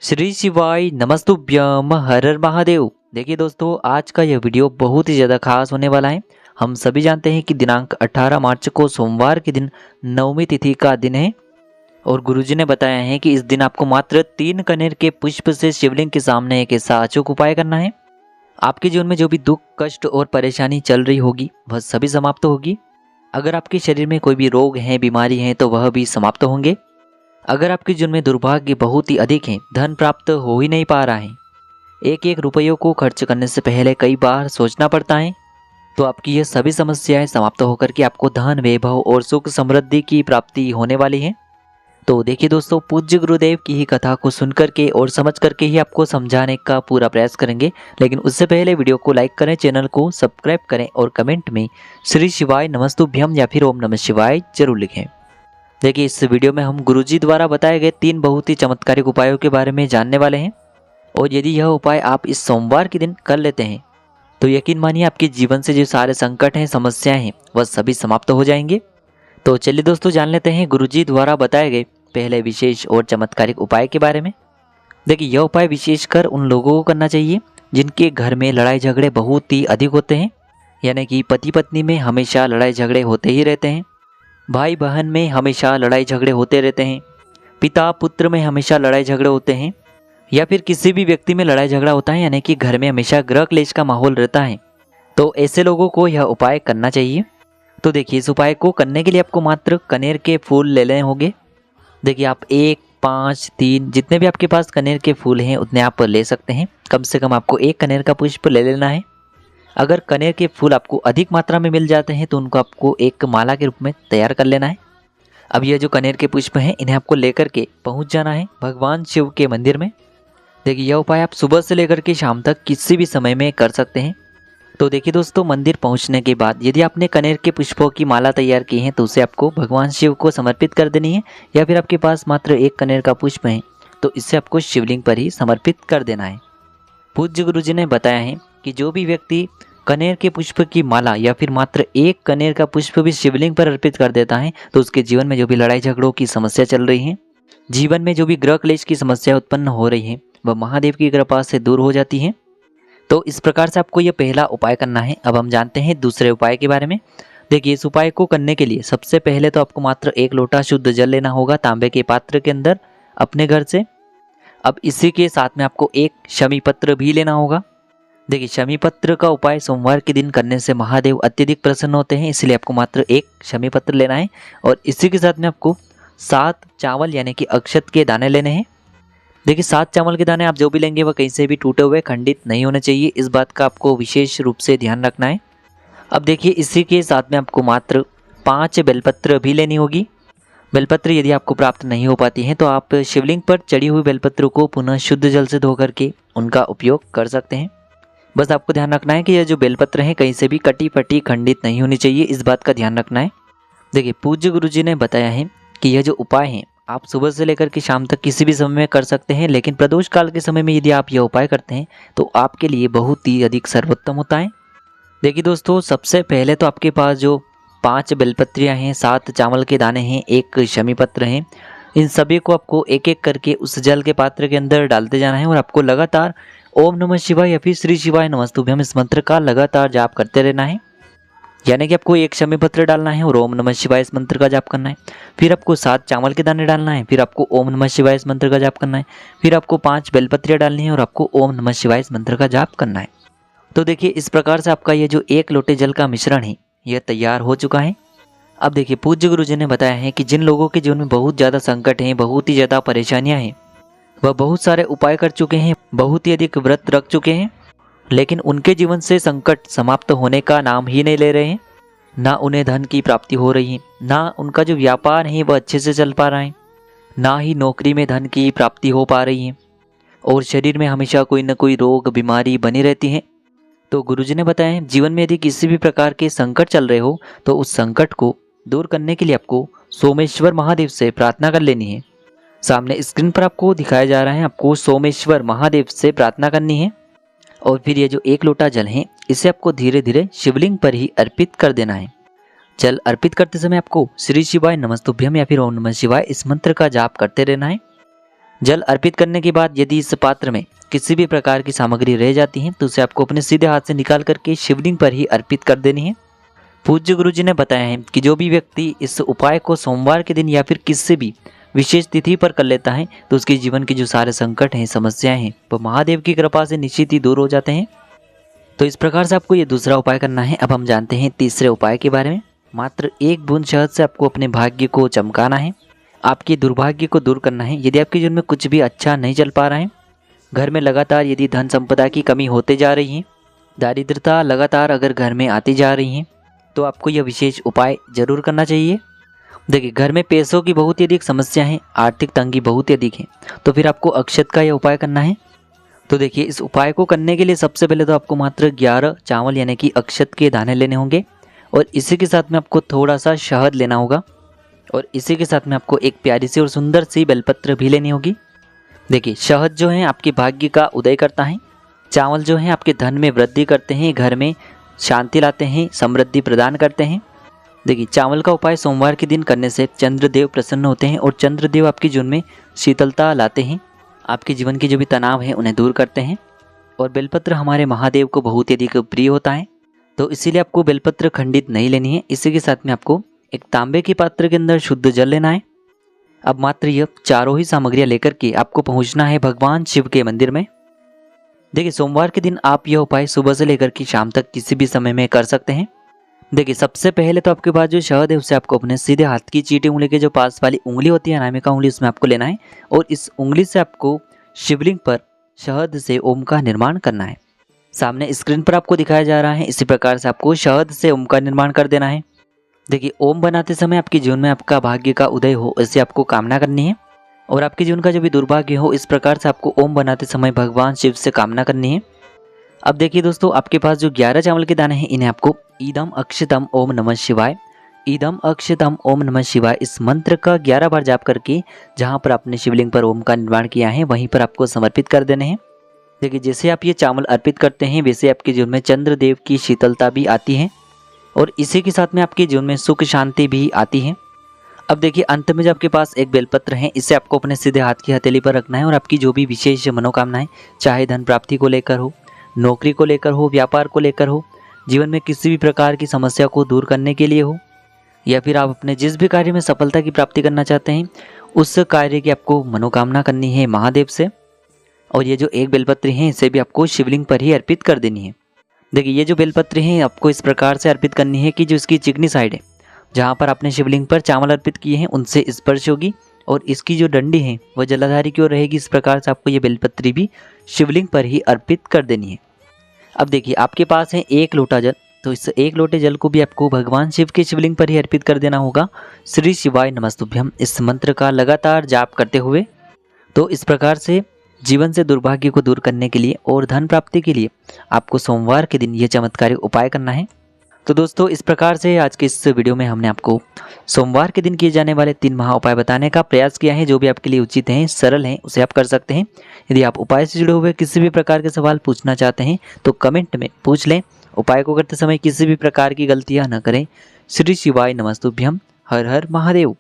श्री शिवाय नमस्तुभ्यम हर हर महादेव। देखिए दोस्तों, आज का यह वीडियो बहुत ही ज़्यादा खास होने वाला है। हम सभी जानते हैं कि दिनांक 18 मार्च को सोमवार के दिन नवमी तिथि का दिन है और गुरुजी ने बताया है कि इस दिन आपको मात्र 3 कनेर के पुष्प से शिवलिंग के सामने एक ऐसा अचूक उपाय करना है। आपके जीवन में जो भी दुख, कष्ट और परेशानी चल रही होगी वह सभी समाप्त होगी। अगर आपके शरीर में कोई भी रोग है, बीमारी है तो वह भी समाप्त होंगे। अगर आपके जीवन में दुर्भाग्य बहुत ही अधिक है, धन प्राप्त हो ही नहीं पा रहा है, एक एक रुपयों को खर्च करने से पहले कई बार सोचना पड़ता है, तो आपकी ये सभी समस्याएं समाप्त होकर के आपको धन, वैभव और सुख समृद्धि की प्राप्ति होने वाली है। तो देखिए दोस्तों, पूज्य गुरुदेव की ही कथा को सुनकर के और समझ करके ही आपको समझाने का पूरा प्रयास करेंगे। लेकिन उससे पहले वीडियो को लाइक करें, चैनल को सब्सक्राइब करें और कमेंट में श्री शिवाय नमस्तुभ्यम या फिर ओम नमः शिवाय जरूर लिखें। देखिए, इस वीडियो में हम गुरुजी द्वारा बताए गए 3 बहुत ही चमत्कारिक उपायों के बारे में जानने वाले हैं और यदि यह उपाय आप इस सोमवार के दिन कर लेते हैं तो यकीन मानिए आपके जीवन से जो सारे संकट हैं, समस्याएं हैं, वह सभी समाप्त हो जाएंगे। तो चलिए दोस्तों, जान लेते हैं गुरुजी द्वारा बताए गए पहले विशेष और चमत्कारिक उपाय के बारे में। देखिए, यह उपाय विशेषकर उन लोगों को करना चाहिए जिनके घर में लड़ाई झगड़े बहुत ही अधिक होते हैं, यानी कि पति पत्नी में हमेशा लड़ाई झगड़े होते ही रहते हैं, भाई बहन में हमेशा लड़ाई झगड़े होते रहते हैं, पिता पुत्र में हमेशा लड़ाई झगड़े होते हैं, या फिर किसी भी व्यक्ति में लड़ाई झगड़ा होता है, यानी कि घर में हमेशा गृह क्लेश का माहौल रहता है। तो ऐसे लोगों को यह उपाय करना चाहिए। तो देखिए, इस उपाय को करने के लिए आपको मात्र कनेर के फूल ले लेने होंगे। देखिए, आप 1, 5, 3 जितने भी आपके पास कनेर के फूल हैं उतने आप ले सकते हैं। कम से कम आपको 1 कनेर का पुष्प ले लेना है। अगर कनेर के फूल आपको अधिक मात्रा में मिल जाते हैं तो उनको आपको एक माला के रूप में तैयार कर लेना है। अब ये जो कनेर के पुष्प हैं इन्हें आपको लेकर के पहुंच जाना है भगवान शिव के मंदिर में। देखिए, यह उपाय आप सुबह से लेकर के शाम तक किसी भी समय में कर सकते हैं। तो देखिए दोस्तों, मंदिर पहुंचने के बाद यदि आपने कनेर के पुष्पों की माला तैयार की है तो उसे आपको भगवान शिव को समर्पित कर देनी है, या फिर आपके पास मात्र 1 कनेर का पुष्प है तो इसे आपको शिवलिंग पर ही समर्पित कर देना है। पूज्य गुरुजी ने बताया है कि जो भी व्यक्ति कनेर के पुष्प की माला या फिर मात्र 1 कनेर का पुष्प भी शिवलिंग पर अर्पित कर देता है तो उसके जीवन में जो भी लड़ाई झगड़ों की समस्या चल रही है, जीवन में जो भी ग्रह क्लेश की समस्या उत्पन्न हो रही है, वह महादेव की कृपा से दूर हो जाती है। तो इस प्रकार से आपको यह पहला उपाय करना है। अब हम जानते हैं दूसरे उपाय के बारे में। देखिए, इस उपाय को करने के लिए सबसे पहले तो आपको मात्र 1 लोटा शुद्ध जल लेना होगा तांबे के पात्र के अंदर अपने घर से। अब इसी के साथ में आपको 1 शमी पत्र भी लेना होगा। देखिए, शमी पत्र का उपाय सोमवार के दिन करने से महादेव अत्यधिक प्रसन्न होते हैं, इसलिए आपको मात्र 1 शमी पत्र लेना है। और इसी के साथ में आपको 7 चावल यानी कि अक्षत के दाने लेने हैं। देखिए, 7 चावल के दाने आप जो भी लेंगे वह कहीं से भी टूटे हुए, खंडित नहीं होने चाहिए। इस बात का आपको विशेष रूप से ध्यान रखना है। अब देखिए, इसी के साथ में आपको मात्र 5 बेलपत्र भी लेनी होगी। बेलपत्र यदि आपको प्राप्त नहीं हो पाती हैं तो आप शिवलिंग पर चढ़ी हुई बेलपत्र को पुनः शुद्ध जल से धो करके उनका उपयोग कर सकते हैं। बस आपको ध्यान रखना है कि यह जो बेलपत्र है कहीं से भी कटी फटी, खंडित नहीं होनी चाहिए। इस बात का ध्यान रखना है। देखिए, पूज्य गुरुजी ने बताया है कि यह जो उपाय है आप सुबह से लेकर के शाम तक किसी भी समय में कर सकते हैं, लेकिन प्रदोष काल के समय में यदि आप यह उपाय करते हैं तो आपके लिए बहुत ही अधिक सर्वोत्तम होता है। देखिए दोस्तों, सबसे पहले तो आपके पास जो 5 बेलपत्रियां हैं, 7 चावल के दाने हैं, 1 शमी पत्र हैं, इन सभी को आपको एक एक करके उस जल के पात्र के अंदर डालते जाना है और आपको लगातार ओम नमः शिवाय या फिर श्री शिवाय नमस्तुभ्यम इस मंत्र का लगातार जाप करते रहना है। यानी कि आपको 1 शमी पत्र डालना है और ओम नमः शिवाय इस मंत्र का जाप करना है। फिर आपको 7 चावल के दाने डालना है, फिर आपको ओम नमः शिवाय इस मंत्र का जाप करना है, फिर आपको 5 बेलपत्रियां डालनी है और आपको ओम नमः शिवाय इस मंत्र का जाप करना है। तो देखिए, इस प्रकार से आपका ये जो 1 लोटे जल का मिश्रण है यह तैयार हो चुका है। अब देखिए, पूज्य गुरुजी ने बताया है कि जिन लोगों के जीवन में बहुत ज़्यादा संकट हैं, बहुत ही ज़्यादा परेशानियां हैं, वह बहुत सारे उपाय कर चुके हैं, बहुत ही अधिक व्रत रख चुके हैं, लेकिन उनके जीवन से संकट समाप्त होने का नाम ही नहीं ले रहे हैं। ना उन्हें धन की प्राप्ति हो रही है, ना उनका जो व्यापार है वह अच्छे से चल पा रहा है, ना ही नौकरी में धन की प्राप्ति हो पा रही है, और शरीर में हमेशा कोई न कोई रोग बीमारी बनी रहती है। तो गुरुजी ने बताया है, जीवन में यदि किसी भी प्रकार के संकट चल रहे हो तो उस संकट को दूर करने के लिए आपको सोमेश्वर महादेव से प्रार्थना कर लेनी है। सामने स्क्रीन पर आपको दिखाया जा रहा है, आपको सोमेश्वर महादेव से प्रार्थना करनी है और फिर ये जो 1 लोटा जल है इसे आपको धीरे धीरे शिवलिंग पर ही अर्पित कर देना है। जल अर्पित करते समय आपको श्री शिवाय नमस्तुभ्यम या फिर ओम नमः शिवाय इस मंत्र का जाप करते रहना है। जल अर्पित करने के बाद यदि इस पात्र में किसी भी प्रकार की सामग्री रह जाती है तो उसे आपको अपने सीधे हाथ से निकाल करके शिवलिंग पर ही अर्पित कर देनी है। पूज्य गुरु जी ने बताया है कि जो भी व्यक्ति इस उपाय को सोमवार के दिन या फिर किसी भी विशेष तिथि पर कर लेता है तो उसके जीवन के जो सारे संकट हैं, समस्याएं हैं, वो महादेव की कृपा से निश्चित ही दूर हो जाते हैं। तो इस प्रकार से आपको ये दूसरा उपाय करना है। अब हम जानते हैं तीसरे उपाय के बारे में। मात्र 1 बूंद शहद से आपको अपने भाग्य को चमकाना है, आपके दुर्भाग्य को दूर करना है। यदि आपके जीवन में कुछ भी अच्छा नहीं चल पा रहा है, घर में लगातार यदि धन संपदा की कमी होते जा रही है, दारिद्रता लगातार अगर घर में आती जा रही है, तो आपको यह विशेष उपाय जरूर करना चाहिए। देखिए, घर में पैसों की बहुत ही अधिक समस्या है, आर्थिक तंगी बहुत ही अधिक है, तो फिर आपको अक्षत का यह उपाय करना है। तो देखिए, इस उपाय को करने के लिए सबसे पहले तो आपको मात्र 11 चावल यानी कि अक्षत के दाने लेने होंगे और इसी के साथ में आपको थोड़ा सा शहद लेना होगा और इसी के साथ में आपको एक प्यारी सी और सुंदर सी बेलपत्र भी लेनी होगी। देखिए, शहद जो है आपके भाग्य का उदय करता है, चावल जो है आपके धन में वृद्धि करते हैं, घर में शांति लाते हैं, समृद्धि प्रदान करते हैं। देखिए, चावल का उपाय सोमवार के दिन करने से चंद्रदेव प्रसन्न होते हैं और चंद्रदेव आपके जीवन में शीतलता लाते हैं, आपके जीवन के जो भी तनाव है उन्हें दूर करते हैं। और बेलपत्र हमारे महादेव को बहुत ही अधिक प्रिय होता है, तो इसीलिए आपको बेलपत्र खंडित नहीं लेनी है। इसी के साथ में आपको एक तांबे के पात्र के अंदर शुद्ध जल लेना है। अब मात्र यह चारों ही सामग्रियां लेकर के आपको पहुंचना है भगवान शिव के मंदिर में। देखिए, सोमवार के दिन आप यह उपाय सुबह से लेकर के शाम तक किसी भी समय में कर सकते हैं। देखिए, सबसे पहले तो आपके पास जो शहद है उसे आपको अपने सीधे हाथ की चीटी उंगली के जो पास वाली उंगली होती है, अनामिका उंगली, उसमें आपको लेना है और इस उंगली से आपको शिवलिंग पर शहद से ओम का निर्माण करना है। सामने स्क्रीन पर आपको दिखाया जा रहा है, इसी प्रकार से आपको शहद से ओम का निर्माण कर देना है। देखिए, ओम बनाते समय आपके जीवन में आपका भाग्य का उदय हो, ऐसी आपको कामना करनी है और आपके जीवन का जो भी दुर्भाग्य हो, इस प्रकार से आपको ओम बनाते समय भगवान शिव से कामना करनी है। अब देखिए दोस्तों, आपके पास जो 11 चावल के दाने हैं, इन्हें आपको ईदम अक्षतम ओम नमः शिवाय, ईदम अक्षतम ओम नमः शिवाय इस मंत्र का 11 बार जाप करके जहां पर आपने शिवलिंग पर ओम का निर्माण किया है वहीं पर आपको समर्पित कर देने हैं। देखिए, जैसे आप ये चावल अर्पित करते हैं वैसे आपके जीवन में चंद्रदेव की शीतलता भी आती है और इसी के साथ में आपके जीवन में सुख शांति भी आती है। अब देखिए, अंत में जो आपके पास एक बेलपत्र है, इसे आपको अपने सीधे हाथ की हथेली पर रखना है और आपकी जो भी विशेष मनोकामनाएं, चाहे धन प्राप्ति को लेकर हो, नौकरी को लेकर हो, व्यापार को लेकर हो, जीवन में किसी भी प्रकार की समस्या को दूर करने के लिए हो, या फिर आप अपने जिस भी कार्य में सफलता की प्राप्ति करना चाहते हैं उस कार्य की आपको मनोकामना करनी है महादेव से। और ये जो एक बेलपत्र है इसे भी आपको शिवलिंग पर ही अर्पित कर देनी है। देखिए, ये जो बेलपत्र है आपको इस प्रकार से अर्पित करनी है कि जो इसकी चिकनी साइड है, जहाँ पर आपने शिवलिंग पर चावल अर्पित किए हैं उनसे स्पर्श होगी और इसकी जो डंडी है वह जलाधारी की ओर रहेगी। इस प्रकार से आपको ये बेलपत्री भी शिवलिंग पर ही अर्पित कर देनी है। अब देखिए, आपके पास है 1 लोटा जल, तो इस 1 लोटे जल को भी आपको भगवान शिव के शिवलिंग पर ही अर्पित कर देना होगा। श्री शिवाय नमस्तुभ्यम इस मंत्र का लगातार जाप करते हुए। तो इस प्रकार से जीवन से दुर्भाग्य को दूर करने के लिए और धन प्राप्ति के लिए आपको सोमवार के दिन यह चमत्कारिक उपाय करना है। तो दोस्तों, इस प्रकार से आज के इस वीडियो में हमने आपको सोमवार के दिन किए जाने वाले 3 महा उपाय बताने का प्रयास किया है। जो भी आपके लिए उचित हैं, सरल हैं, उसे आप कर सकते हैं। यदि आप उपाय से जुड़े हुए किसी भी प्रकार के सवाल पूछना चाहते हैं तो कमेंट में पूछ लें। उपाय को करते समय किसी भी प्रकार की गलतियां न करें। श्री शिवाय नमस्तुभ्यम। हर हर महादेव।